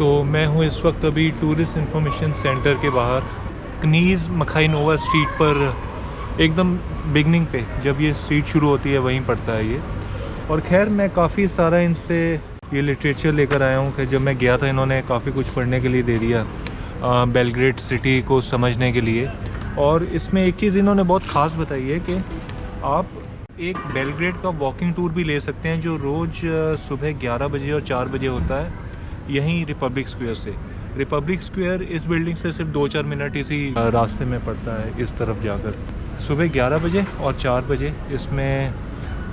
तो मैं हूँ इस वक्त अभी टूरिस्ट इन्फॉर्मेशन सेंटर के बाहर कनीज़ मखाइनोवा स्ट्रीट पर, एकदम बिगनिंग पे जब ये स्ट्रीट शुरू होती है वहीं पड़ता है ये। और खैर मैं काफ़ी सारा इनसे ये लिटरेचर लेकर आया हूँ कि जब मैं गया था इन्होंने काफ़ी कुछ पढ़ने के लिए दे दिया बेलग्रेड सिटी को समझने के लिए। और इसमें एक चीज़ इन्होंने बहुत ख़ास बताई है कि आप एक बेलग्रेड का वॉकिंग टूर भी ले सकते हैं जो रोज़ सुबह 11 बजे और 4 बजे होता है यहीं रिपब्लिक स्क्वायर से। रिपब्लिक स्क्वायर इस बिल्डिंग से सिर्फ 2-4 मिनट इसी रास्ते में पड़ता है इस तरफ जाकर। सुबह 11 बजे और 4 बजे इसमें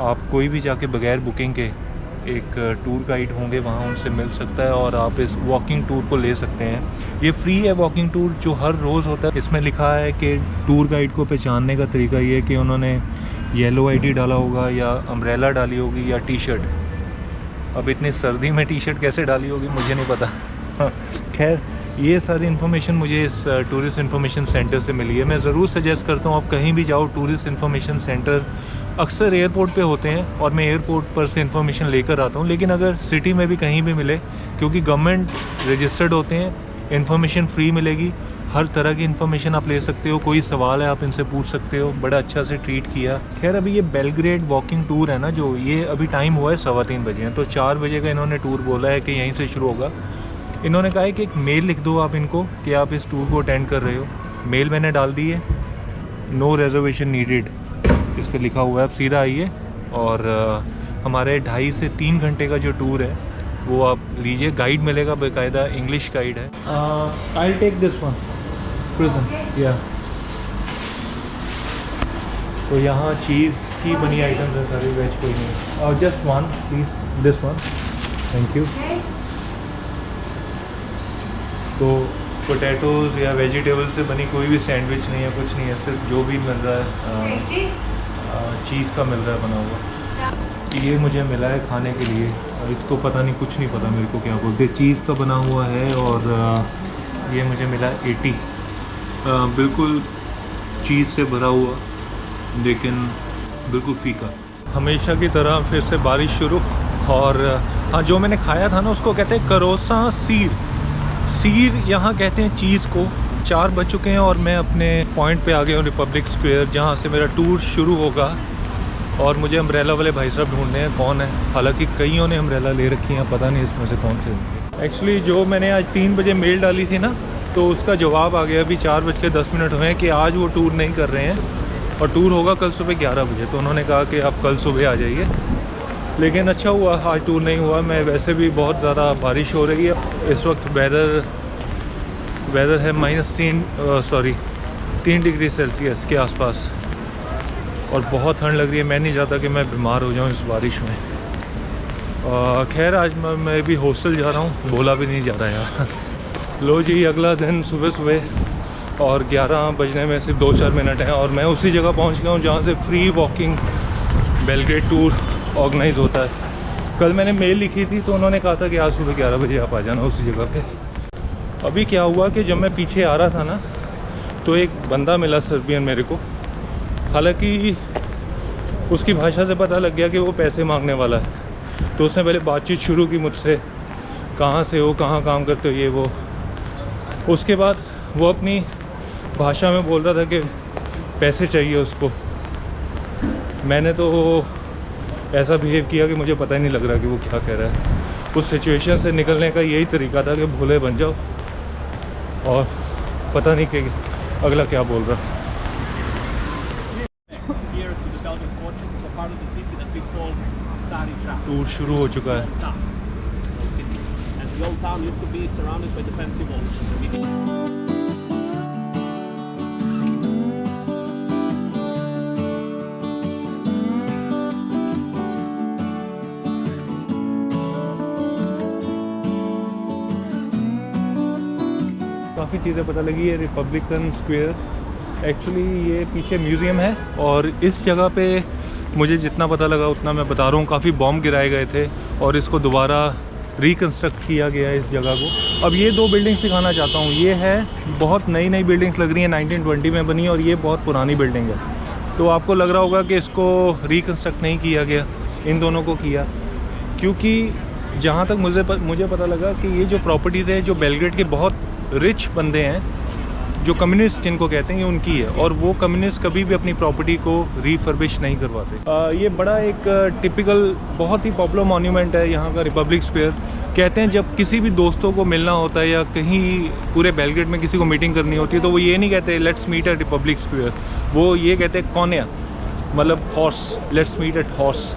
आप कोई भी जाके बगैर बुकिंग के एक टूर गाइड होंगे वहाँ उनसे मिल सकता है और आप इस वॉकिंग टूर को ले सकते हैं। ये फ्री है वॉकिंग टूर जो हर रोज़ होता है। इसमें लिखा है कि टूर गाइड को पहचानने का तरीका ये है कि उन्होंने येलो आईडी डाला होगा या अम्ब्रेला डाली होगी या टी शर्ट। अब इतनी सर्दी में टी शर्ट कैसे डाली होगी मुझे नहीं पता। खैर ये सारी इन्फॉर्मेशन मुझे इस टूरिस्ट इन्फॉर्मेशन सेंटर से मिली है। मैं ज़रूर सजेस्ट करता हूँ आप कहीं भी जाओ टूरिस्ट इन्फॉर्मेशन सेंटर अक्सर एयरपोर्ट पे होते हैं और मैं एयरपोर्ट पर से इन्फॉर्मेशन लेकर आता हूँ, लेकिन अगर सिटी में भी कहीं भी मिले क्योंकि गवर्नमेंट रजिस्टर्ड होते हैं, इन्फॉर्मेशन फ्री मिलेगी, हर तरह की इन्फॉर्मेशन आप ले सकते हो। कोई सवाल है आप इनसे पूछ सकते हो, बड़ा अच्छा से ट्रीट किया। खैर अभी ये बेलग्रेड वॉकिंग टूर है ना जो ये अभी टाइम हुआ है 3:15 बजे हैं, तो 4 बजे का इन्होंने टूर बोला है कि यहीं से शुरू होगा। इन्होंने कहा है कि एक मेल लिख दो आप इनको कि आप इस टूर को अटेंड कर रहे हो। मेल मैंने डाल दी है, नो रिजर्वेशन नीडेड इस पर लिखा हुआ है। आप सीधा आइए और हमारे 2.5 से 3 घंटे का जो टूर है वो आप लीजिए। गाइड मिलेगा, बाकायदा इंग्लिश गाइड है। I will take this one prison या। तो यहाँ चीज़ की बनी आइटम्स है सारी, वेज कोई नहीं। और just one please, this one, thank you. तो पोटैटोज़ या वेजिटेबल से बनी कोई भी सैंडविच नहीं है, कुछ नहीं है, सिर्फ जो भी मिल रहा है चीज़ का मिल रहा है बना हुआ। ये मुझे मिला है खाने के लिए और इसको पता नहीं, कुछ नहीं पता मेरे को क्या बोलते। चीज़ का बना हुआ है और ये मुझे मिला 80, बिल्कुल चीज़ से भरा हुआ लेकिन बिल्कुल फीका। हमेशा की तरह फिर से बारिश शुरू। और हाँ, जो मैंने खाया था ना उसको कहते हैं करोसा सीर। सीर यहाँ कहते हैं चीज़ को। 4 बज चुके हैं और मैं अपने पॉइंट पे आ गया हूँ रिपब्लिक स्क्वायर जहाँ से मेरा टूर शुरू होगा। और मुझे अम्ब्रेला वाले भाई साहब ढूंढने हैं, कौन है। हालांकि कईयों ने अम्ब्रेला ले रखी हैं, पता नहीं इसमें से कौन से। एक्चुअली जो मैंने आज 3 बजे मेल डाली थी ना तो उसका जवाब आ गया अभी 4:10 हुए हैं कि आज वो टूर नहीं कर रहे हैं और टूर होगा कल सुबह 11 बजे। तो उन्होंने कहा कि आप कल सुबह आ जाइए, लेकिन अच्छा हुआ आज टूर नहीं हुआ। मैं वैसे भी बहुत ज़्यादा बारिश हो रही है इस वक्त। वेदर है -3 डिग्री सेल्सियस के आसपास और बहुत ठंड लग रही है। मैं नहीं चाहता कि मैं बीमार हो जाऊं इस बारिश में। खैर आज मैं भी हॉस्टल जा रहा हूं, बोला भी नहीं जा रहा यार। लो जी, अगला दिन सुबह और 11 बजने में सिर्फ 2-4 मिनट हैं और मैं उसी जगह पहुंच गया हूं जहां से free walking Belgrade tour organise होता है। कल मैंने मेल लिखी थी तो उन्होंने कहा था कि आज सुबह 11 बजे आप आ जाना उसी जगह पे। अभी क्या हुआ कि जब मैं पीछे आ रहा था ना तो एक बंदा मिला सर्बियन मेरे को। हालांकि उसकी भाषा से पता लग गया कि वो पैसे मांगने वाला है। तो उसने पहले बातचीत शुरू की मुझसे, कहाँ से हो, कहाँ काम करते हो, ये वो। उसके बाद वो अपनी भाषा में बोल रहा था कि पैसे चाहिए उसको। मैंने तो ऐसा बिहेव किया कि मुझे पता ही नहीं लग रहा कि वो क्या कह रहा है। उस सिचुएशन से निकलने का यही तरीका था कि भोले बन जाओ और पता नहीं कि अगला क्या बोल रहा। टूर शुरू हो चुका है। काफ़ी चीज़ें पता लगी। है रिपब्लिकन स्क्वायर, एक्चुअली ये पीछे म्यूज़ियम है और इस जगह पे मुझे जितना पता लगा उतना मैं बता रहा हूँ। काफ़ी बॉम्ब गिराए गए थे और इसको दोबारा रिकन्स्ट्रक्ट किया गया है इस जगह को। अब ये 2 बिल्डिंग्स दिखाना चाहता हूँ। ये है बहुत नई बिल्डिंग्स लग रही हैं, 1920 में बनी, और ये बहुत पुरानी बिल्डिंग है। तो आपको लग रहा होगा कि इसको रिकन्स्ट्रक्ट नहीं किया गया, इन दोनों को किया, क्योंकि जहाँ तक मुझे पता लगा कि ये जो प्रॉपर्टीज़ है जो बेलग्रेड के बहुत रिच बंदे हैं, जो कम्युनिस्ट जिनको कहते हैं, ये उनकी है। और वो कम्युनिस्ट कभी भी अपनी प्रॉपर्टी को रिफर्बिश नहीं करवाते। ये बड़ा एक टिपिकल बहुत ही पॉपुलर मॉन्यूमेंट है यहाँ का, रिपब्लिक स्क्वायर। कहते हैं जब किसी भी दोस्तों को मिलना होता है या कहीं पूरे बेलग्रेड में किसी को मीटिंग करनी होती है तो वो ये नहीं कहते let's meet at Republic Square, वो ये कहते हैं कौनिया, मतलब horse, let's meet at horse.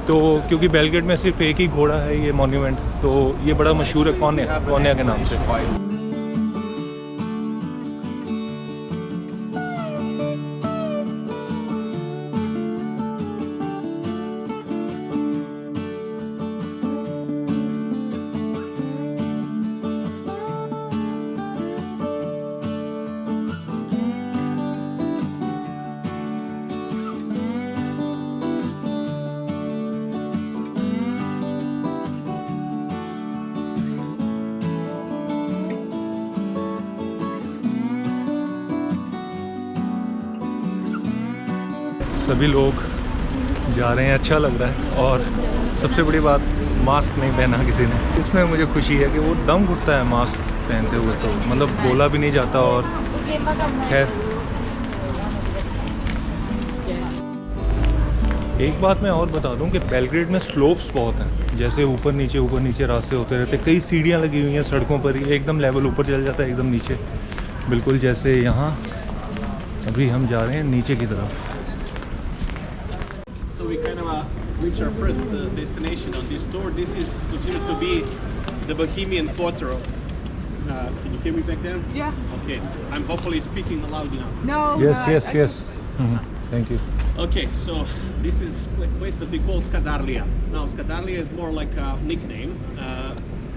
तो क्योंकि बेलग्रेड में सिर्फ एक ही घोड़ा है ये मॉन्यूमेंट, तो ये बड़ा मशहूर है कौनिया के नाम से। सभी लोग जा रहे हैं, अच्छा लग रहा है। और सबसे बड़ी बात, मास्क नहीं पहना किसी ने। इसमें मुझे खुशी है कि वो दम घुटता है मास्क पहनते हुए, तो मतलब बोला भी नहीं जाता। और खैर एक बात मैं और बता दूं कि बेलग्रेड में स्लोप्स बहुत हैं, जैसे ऊपर नीचे रास्ते होते रहते, कई सीढ़ियाँ लगी हुई हैं सड़कों पर ही, एकदम लेवल ऊपर चल जाता है एकदम नीचे, बिल्कुल जैसे यहाँ अभी हम जा रहे हैं नीचे की तरफ। So we kind of reach our first destination on this tour. This is considered to be the Bohemian Quarter. Can you hear me back there? Yeah. Okay. I'm hopefully speaking loud enough. No. Yes. Thank you. Okay, so this is a place that we call Skadarlia. Now, Skadarlia is more like a nickname.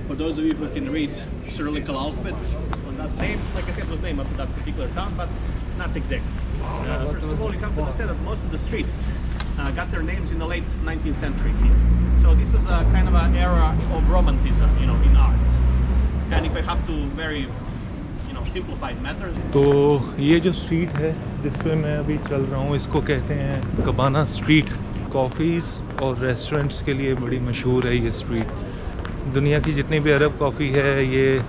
For those of you who can read Cyrillical alphabet, on that name, like I said, was named after that particular town, but not exact. First of all, you have to understand that most of the streets got their names in the late 19th century here. So this was a kind of an era of romanticism, in art. And if I have to very, simplified matters. तो ये जो street है जिस पे मैं अभी चल रहा हूँ, इसको कहते हैं कबाना स्ट्रीट। कॉफ़ीज़ और रेस्टोरेंट्स के लिए बड़ी मशहूर है ये स्ट्रीट। दुनिया की जितनी भी अरब कॉफ़ी है, ये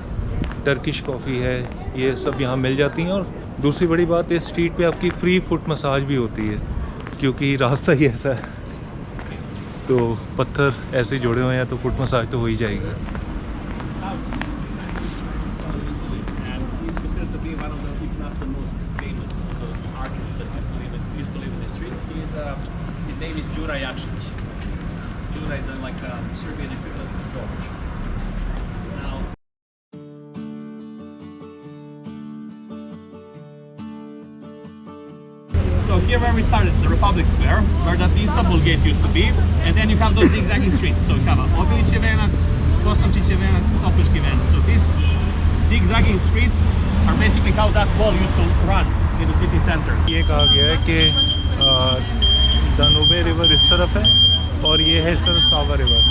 टर्किश कॉफ़ी है, ये सब यहाँ मिल जाती हैं। और दूसरी बड़ी बात, इस स्ट्रीट पे आपकी फ्री फुट मसाज भी होती है, क्योंकि रास्ता ही ऐसा है। तो पत्थर ऐसे जुड़े हुए हैं तो फुट मसाज तो हो ही जाएगी। His name is Jura Jakšić. Jura is like a Serbian equivalent of George. Now, so here where we started, the Republic Square, where that Istanbul gate used to be, and then you have those zigzagging streets. So you have Obilići venac, Kosančići venac, Toplički venac. So these zigzagging streets are basically how that wall used to run in the city center. ये कहा गया है कि दानूबे river इस तरफ है और ये है इस तरफ सावा रिवर।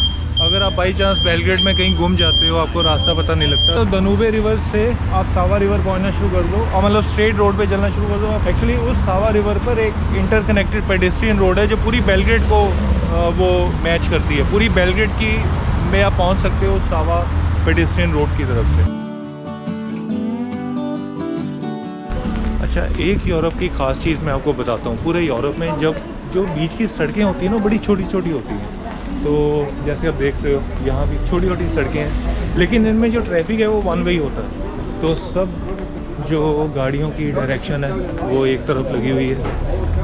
अगर आप बाई चांस बेलग्रेड में कहीं गुम जाते हो, आपको रास्ता पता नहीं लगता, तो दानूबे रिवर से आप सावा रिवर पहुंचना शुरू कर दो, और मतलब स्ट्रेट रोड पे चलना शुरू कर दो। आप एक्चुअली उस सावा रिवर पर एक इंटरकनेक्टेड पेडेस्ट्रियन रोड है जो पूरी बेलग्रेड को वो मैच करती है। पूरी बेलग्रेड की में आप पहुँच सकते हो सावा पेडेस्ट्रियन रोड की तरफ से। अच्छा, एक यूरोप की ख़ास चीज़ मैं आपको बताता हूँ। पूरे यूरोप में जब जो बीच की सड़कें होती हैं ना, बड़ी छोटी छोटी होती हैं। तो जैसे आप देख रहे हो यहाँ भी छोटी छोटी सड़कें हैं, लेकिन इनमें जो ट्रैफिक है वो वन वे ही होता है। तो सब जो गाड़ियों की डायरेक्शन है वो एक तरफ लगी हुई है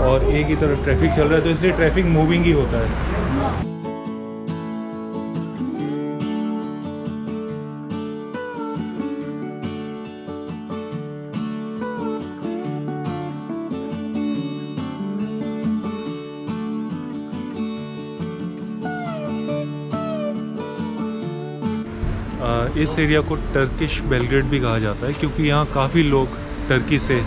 और एक ही तरफ ट्रैफिक चल रहा है, तो इसलिए ट्रैफिक मूविंग ही होता है। इस एरिया को टर्किश बेलग्रेड भी कहा जाता है, क्योंकि यहाँ काफ़ी लोग टर्की से,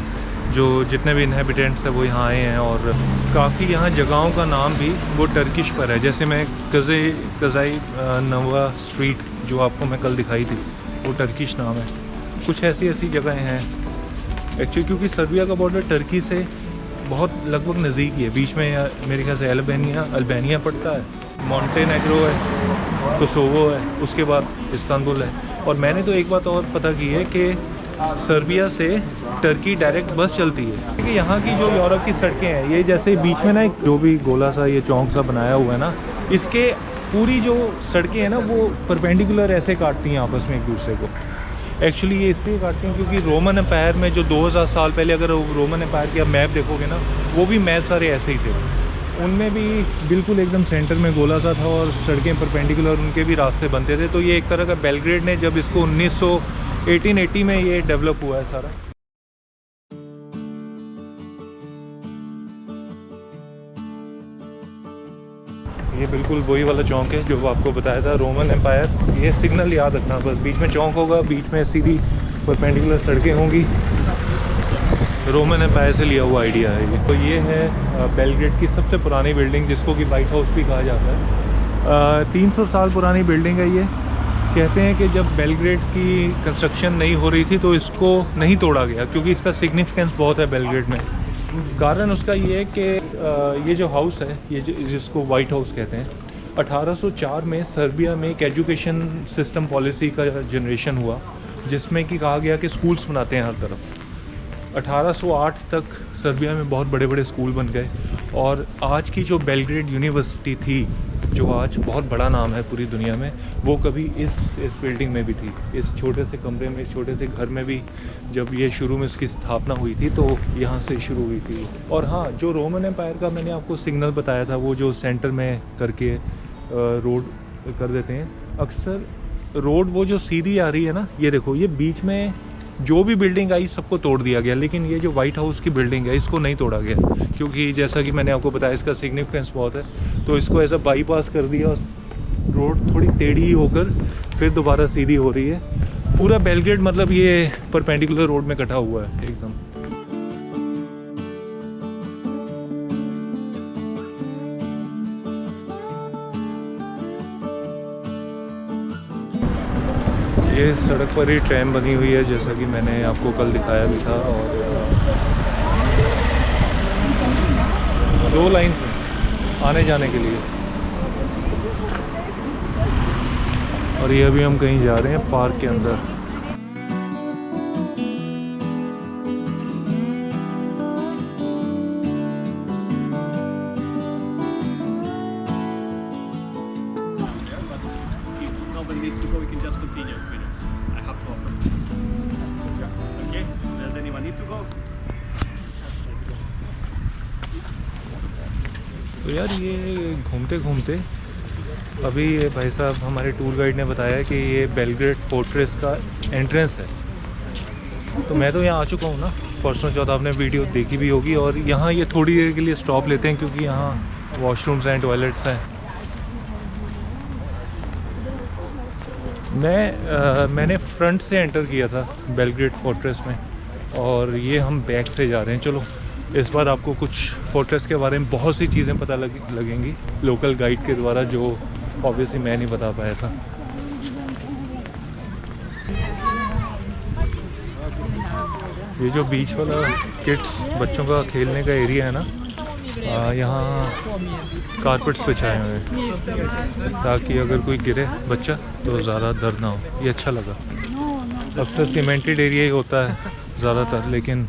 जो जितने भी इनहेबिटेंट्स हैं वो यहाँ आए हैं। और काफ़ी यहाँ जगहों का नाम भी वो टर्किश पर है। जैसे मैं कज़ाई नवा स्ट्रीट जो आपको मैं कल दिखाई थी, वो टर्किश नाम है। कुछ ऐसी जगहें हैं एक्चुअली, क्योंकि सर्बिया का बॉर्डर टर्की से बहुत लगभग नज़दीक ही है, बीच में मेरे ख्याल से अल्बानिया पड़ता है, मॉन्टेनेग्रो है, कोसोवो है, उसके बाद इस्तांबुल है। और मैंने तो एक बात और पता की है कि सर्बिया से टर्की डायरेक्ट बस चलती है। क्योंकि यहाँ की जो यूरोप की सड़कें हैं, ये जैसे बीच में ना एक जो भी गोला सा ये चौंक सा बनाया हुआ है ना, इसके पूरी जो सड़कें हैं ना वो परपेंडिकुलर ऐसे काटती हैं आपस में एक दूसरे को। एक्चुअली ये इसलिए काटते हैं क्योंकि रोमन एम्पायर में जो 2000 साल पहले अगर रोमन एम्पायर की आप मैप देखोगे ना, वो भी मैप सारे ऐसे ही थे। उनमें भी बिल्कुल एकदम सेंटर में गोला सा था और सड़कें परपेंडिकुलर, उनके भी रास्ते बनते थे। तो ये एक तरह का बेलग्रेड ने जब इसको 1880 में ये डेवलप हुआ है सारा। ये बिल्कुल वही वाला चौक है जो आपको बताया था, रोमन एम्पायर। ये सिग्नल याद रखना, बस बीच में चौक होगा, बीच में सीधी परपेंडिकुलर सड़कें होंगी। रोमन एम्पायर से लिया हुआ आइडिया है ये। तो ये है बेलग्रेड की सबसे पुरानी बिल्डिंग, जिसको कि वाइट हाउस भी कहा जाता है। 300 साल पुरानी बिल्डिंग है ये। कहते हैं कि जब बेलग्रेड की कंस्ट्रक्शन नहीं हो रही थी तो इसको नहीं तोड़ा गया, क्योंकि इसका सिग्निफिकेंस बहुत है बेलग्रेड में। कारण उसका ये है कि ये जो हाउस है, ये जिसको वाइट हाउस कहते हैं, 1804 में सर्बिया में एक एजुकेशन सिस्टम पॉलिसी का जनरेशन हुआ, जिसमें कि कहा गया कि स्कूल्स बनाते हैं हर तरफ। 1808 तक सर्बिया में बहुत बड़े बड़े स्कूल बन गए। और आज की जो बेलग्रेड यूनिवर्सिटी थी, जो आज बहुत बड़ा नाम है पूरी दुनिया में, वो कभी इस बिल्डिंग में भी थी, इस छोटे से कमरे में, इस छोटे से घर में भी। जब ये शुरू में इसकी स्थापना हुई थी तो यहाँ से शुरू हुई थी। और हाँ, जो रोमन एम्पायर का मैंने आपको सिग्नल बताया था, वो जो सेंटर में करके रोड कर देते हैं अक्सर, रोड वो जो सीधी आ रही है ना, ये देखो, ये बीच में जो भी बिल्डिंग आई सबको तोड़ दिया गया, लेकिन ये जो वाइट हाउस की बिल्डिंग है इसको नहीं तोड़ा गया, क्योंकि जैसा कि मैंने आपको बताया इसका सिग्निफिकेंस बहुत है। तो इसको ऐसा बाईपास कर दिया और रोड थोड़ी टेढ़ी होकर फिर दोबारा सीधी हो रही है। पूरा बेलग्रेड मतलब ये परपेंडिकुलर रोड में कटा हुआ है एकदम। ये सड़क पर ही ट्रेन बनी हुई है, जैसा कि मैंने आपको कल दिखाया भी था। और 2 लाइन्स हैं आने जाने के लिए। और ये अभी हम कहीं जा रहे हैं पार्क के अंदर। Nobody needs to go, we can just continue. I have to offer. Okay? Does anyone need to go? तो यार ये घूमते घूमते अभी ये भाई साहब हमारे टूर गाइड ने बताया कि ये बेलग्रेड फोर्ट्रेस का एंट्रेंस है। तो मैं तो यहाँ आ चुका हूँ ना, परसों चौथा आपने वीडियो देखी भी होगी। और यहाँ ये थोड़ी देर के लिए स्टॉप लेते हैं, क्योंकि यहाँ वॉशरूम्स हैं, टॉयलेट्स हैं। मैंने फ्रंट से एंटर किया था बेलग्रेड फोर्ट्रेस में, और ये हम बैक से जा रहे हैं। चलो, इस बार आपको कुछ फोर्ट्रेस के बारे में बहुत सी चीज़ें पता लगेंगी लोकल गाइड के द्वारा, जो ऑब्वियसली मैं नहीं बता पाया था। ये जो बीच वाला किड्स बच्चों का खेलने का एरिया है ना, यहाँ कारपेट्स बिछाए हुए हैं ताकि अगर कोई गिरे बच्चा तो ज़्यादा दर्द ना हो। ये अच्छा लगा। अक्सर सीमेंटेड एरिया ही होता है ज़्यादातर, लेकिन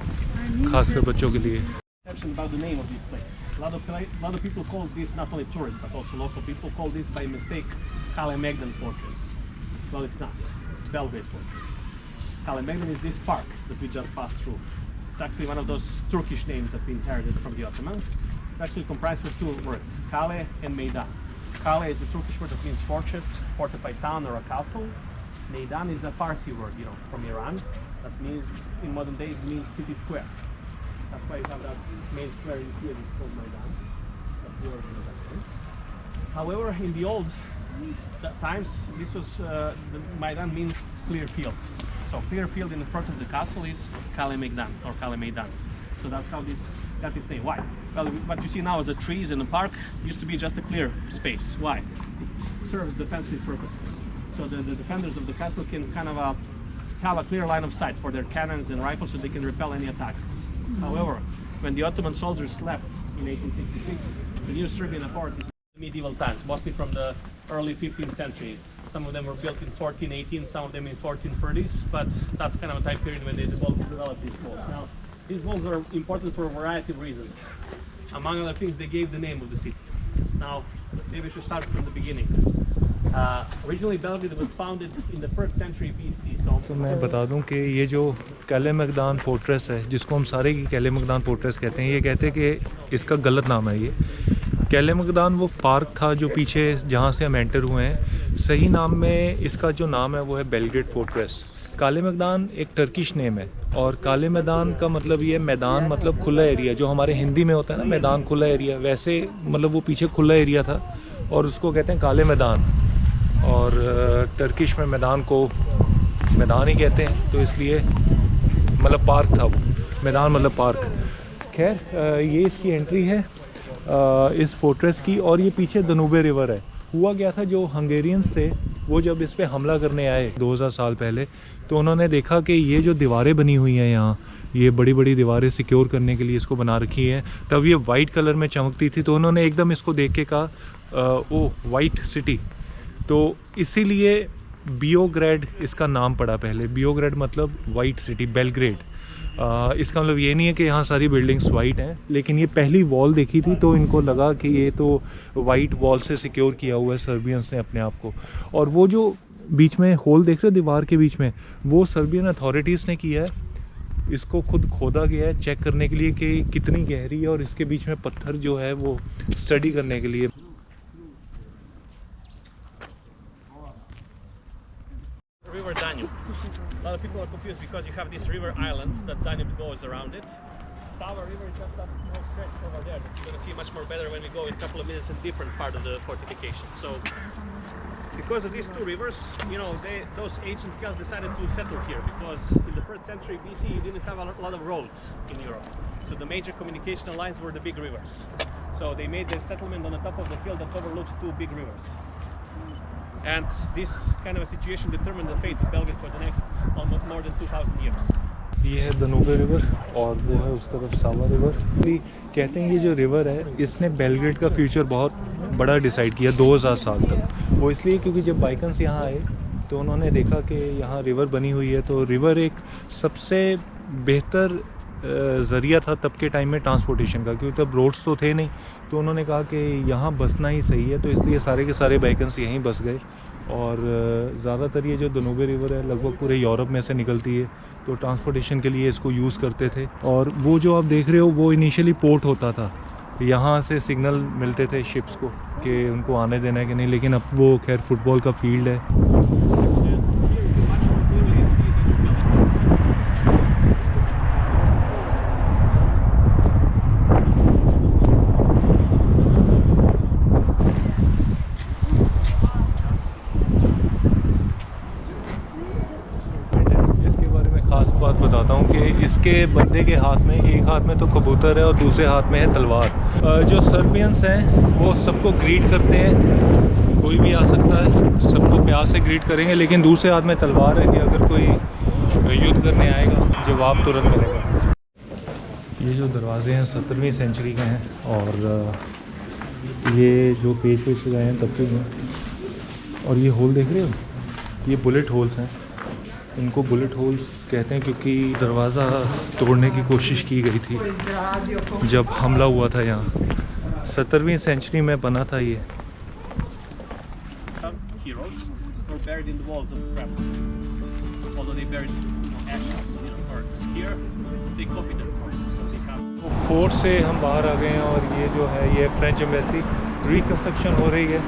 खासकर बच्चों के लिए। About the name of this place. A lot of people call this, not only tourists but also local people, call this by mistake Kalemegdan Fortress. Well, it's not. It's Belgrade Fortress. Kalemegdan is this park that we just passed through. It's actually one of those Turkish names that we inherited from the Ottomans. It's actually comprised of 2 words, Kale and Meydan. Kale is a Turkish word that means fortress, fortified town or a castle. Meydan is a Farsi word, from Iran. That means, in modern day, it means city square. That's why you have that main square in here, it's called Maidan. That's the origin of that name. However, in the old times, this was, the Maidan means clear field. So clear field in the front of the castle is Kalemegdan or Kalemeydan. So that's how this got its name. Why? Well, what you see now as the trees in the park used to be just a clear space. Why? It serves defensive purposes. So the defenders of the castle can kind of have a clear line of sight for their cannons and rifles, so they can repel any attack. However, when the Ottoman soldiers left in 1866, the new Serbian authorities, medieval times, mostly from the early 15th century. Some of them were built in 1418, some of them in 1430s, but that's kind of a time period when they developed these walls. Now, these walls are important for a variety of reasons. Among other things, they gave the name of the city. Now, maybe we should start from the beginning. Originally, Belgrade was founded in the 1st century BC. तो मैं बता दूं कि ये जो कैलेमगदान fortress है, जिसको हम सारे की कैलेमगदान फोर्ट्रेस कहते हैं, ये कहते हैं कि इसका गलत नाम है। ये कैलेमगदान वो पार्क था जो पीछे जहाँ से हम एंटर हुए हैं, सही नाम में इसका जो नाम है वो है बेलग्रेड फोर्ट्रेस। कालेमगदान एक टर्किश नेम है और काले मैदान का मतलब ये मैदान मतलब खुला एरिया, जो हमारे हिंदी में होता है ना मैदान खुला एरिया, वैसे मतलब वो पीछे खुला एरिया था और उसको कहते हैं काले मैदान। और टर्किश में मैदान को मैदान ही कहते हैं, तो इसलिए मतलब पार्क था वो, मैदान मतलब पार्क। खैर ये इसकी एंट्री है इस फोर्ट्रेस की, और ये पीछे दनूबे रिवर है। हुआ क्या था, जो हंगेरियंस थे वो जब इस पे हमला करने आए 2000 साल पहले, तो उन्होंने देखा कि ये जो दीवारें बनी हुई हैं यहाँ, ये बड़ी बड़ी दीवारें सिक्योर करने के लिए इसको बना रखी हैं, तब ये वाइट कलर में चमकती थी, तो उन्होंने एकदम इसको देख के कहा ओ वाइट सिटी। तो इसीलिए बियोग्रेड इसका नाम पड़ा पहले। बियोग्रेड मतलब वाइट सिटी, बेलग्रेड। इसका मतलब ये नहीं है कि यहाँ सारी बिल्डिंग्स वाइट हैं, लेकिन ये पहली वॉल देखी थी तो इनको लगा कि ये तो वाइट वॉल से सिक्योर किया हुआ है सर्बियंस ने अपने आप को। और वो जो बीच में होल देख रहे हो दीवार के बीच में, वो सर्बियन अथॉरिटीज़ ने किया है। इसको खुद खोदा गया है चेक करने के लिए कि कितनी गहरी है, और इसके बीच में पत्थर जो है वो स्टडी करने के लिए। River Danube. A lot of people are confused because you have this river island that Danube goes around it. Sava River is just that small stretch over there that you're going to see much more better when we go in a couple of minutes in different part of the fortification. So, because of these two rivers, you know, those ancient Celts decided to settle here because in the 1st century BC you didn't have a lot of roads in Europe. So the major communication lines were the big rivers. So they made their settlement on the top of the hill that overlooks two big rivers. And this kind of a situation determined the fate of Belgrade for the next almost more than 2000 years. ये है दनूबे river और वो है उस तरफ सावा river. कहते हैं ये जो रिवर है इसने बेलग्रेड का फ्यूचर बहुत बड़ा डिसाइड किया 2000 साल तक। वो इसलिए क्योंकि जब बाइकन्स यहाँ आए तो उन्होंने देखा कि यहाँ रिवर बनी हुई है, तो रिवर एक सबसे बेहतर ज़रिया था तब के टाइम में ट्रांसपोर्टेशन का, क्योंकि तब रोड्स तो थे नहीं। तो उन्होंने कहा कि यहाँ बसना ही सही है, तो इसलिए सारे के सारे बाइकन्स यहीं बस गए। और ज़्यादातर ये जो दनूबे रिवर है लगभग पूरे यूरोप में से निकलती है, तो ट्रांसपोर्टेशन के लिए इसको यूज़ करते थे। और वो जो आप देख रहे हो वो इनिशियली पोर्ट होता था, यहाँ से सिग्नल मिलते थे शिप्स को कि उनको आने देना है कि नहीं, लेकिन अब वो खैर फुटबॉल का फील्ड है। बात बताता हूँ कि इसके बंदे के हाथ में, एक हाथ में तो कबूतर है और दूसरे हाथ में है तलवार। जो सर्बियंस हैं वो सबको ग्रीट करते हैं, कोई भी आ सकता है, सबको प्यार से ग्रीट करेंगे, लेकिन दूसरे हाथ में तलवार है कि अगर कोई युद्ध करने आएगा जवाब तुरंत मिलेगा। ये जो दरवाजे हैं 17वीं सेंचुरी के हैं, और ये जो पेज पे सजाए हैं तब के हैं। और ये होल देख रहे हो, ये बुलेट होल्स हैं। इनको बुलेट होल्स कहते हैं क्योंकि दरवाज़ा तोड़ने की कोशिश की गई थी जब हमला हुआ था यहाँ। 17वीं सेंचुरी में बना था ये। फोर्ट से हम बाहर आ गए हैं और ये जो है ये फ्रेंच एम्बेसी रिकंस्ट्रक्शन हो रही है।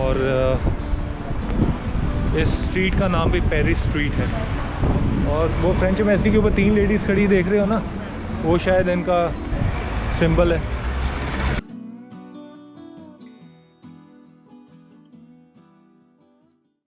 और इस स्ट्रीट का नाम भी पेरिस स्ट्रीट है। और वो फ्रेंच एम्बेसी के ऊपर 3 लेडीज़ खड़ी देख रहे हो ना, वो शायद इनका सिंबल है।